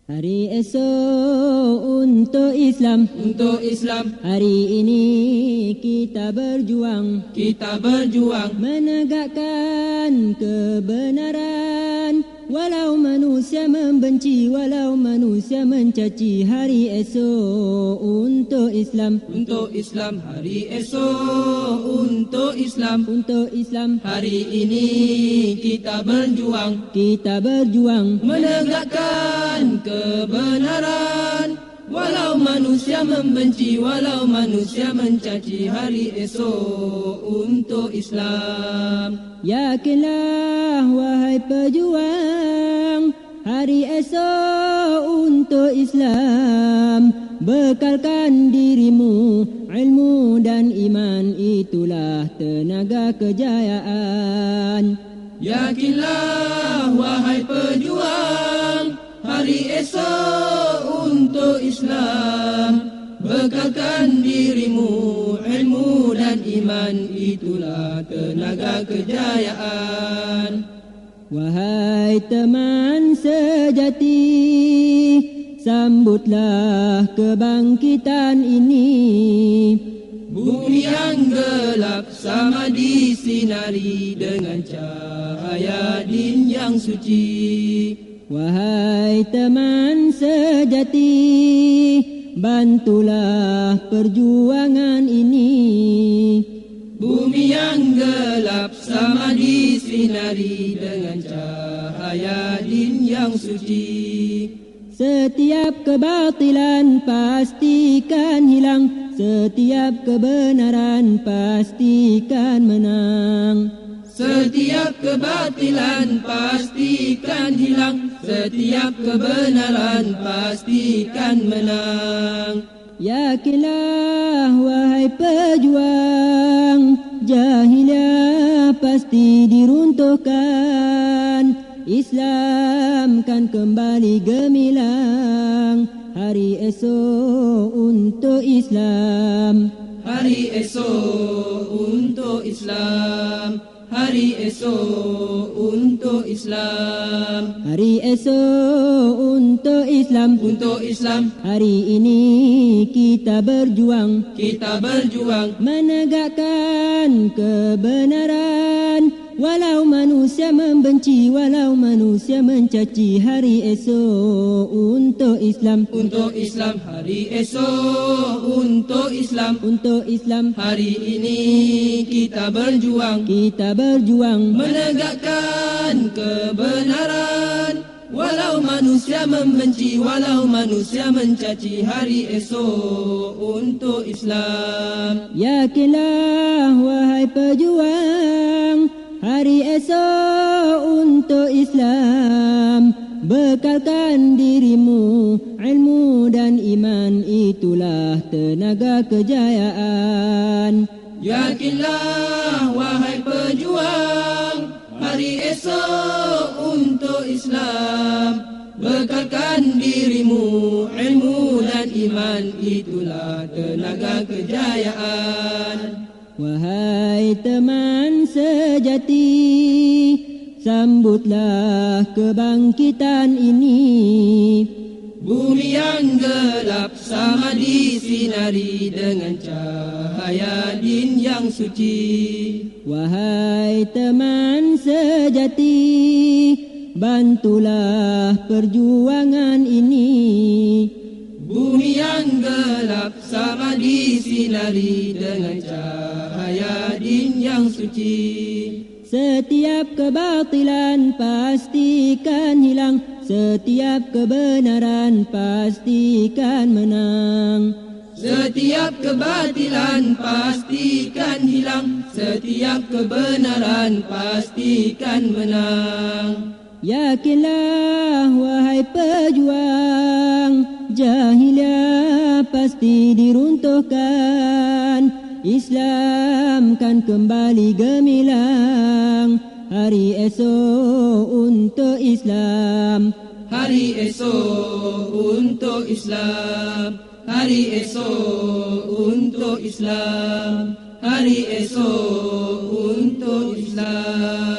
Hari esok untuk Islam, untuk Islam. Hari ini kita berjuang menegakkan kebenaran. Walau manusia membenci, walau manusia mencaci. Hari esok untuk Islam, untuk Islam. Hari esok untuk Islam, untuk Islam. Hari ini kita berjuang menegakkan kebenaran. Walau manusia membenci, walau manusia mencaci. Hari esok untuk Islam. Yakinlah wahai pejuang, hari esok untuk Islam. Bekalkan dirimu ilmu dan iman, itulah tenaga kejayaan. Yakinlah wahai pejuang, hari esok untuk Islam. Bekalkan dirimu ilmu dan iman, itulah tenaga kejayaan. Wahai teman sejati, sambutlah kebangkitan ini. Bumi yang gelap sama disinari dengan cahaya din yang suci. Wahai teman sejati, bantulah perjuangan ini. Bumi yang gelap sama disinari dengan cahaya din yang suci. Setiap kebatilan pastikan hilang, setiap kebenaran pastikan menang. Setiap kebatilan pastikan hilang, setiap kebenaran pastikan menang. Yakinlah wahai pejuang, jahiliyah pasti diruntuhkan. Islam kan kembali gemilang. Hari esok untuk Islam, hari esok untuk Islam, hari esok untuk Islam, hari esok untuk Islam, untuk Islam. Hari ini kita berjuang menegakkan kebenaran. Walau manusia membenci, walau manusia mencaci. Hari esok untuk Islam, untuk Islam. Hari esok untuk Islam, untuk Islam. Hari ini kita berjuang menegakkan kebenaran. Walau manusia membenci, walau manusia mencaci. Hari esok untuk Islam. Yakinlah wahai pejuang, hari esok untuk Islam. Bekalkan dirimu ilmu dan iman, itulah tenaga kejayaan. Yakinlah wahai pejuang, hari esok untuk Islam. Bekalkan dirimu ilmu dan iman, itulah tenaga kejayaan. Wahai teman sejati, sambutlah kebangkitan ini. Bumi yang gelap sama disinari dengan cahaya din yang suci. Wahai teman sejati, bantulah perjuangan ini. Bumi yang gelap sama disinari dengan cahaya din yang suci. Setiap kebatilan pastikan hilang, setiap kebenaran pastikan menang. Setiap kebatilan pastikan hilang, setiap kebenaran pastikan menang. Yakinlah wahai pejuang, jahiliyah pasti diruntuhkan. Islam kan kembali gemilang. Hari esok untuk Islam, hari esok untuk Islam, hari esok untuk Islam, hari esok untuk Islam.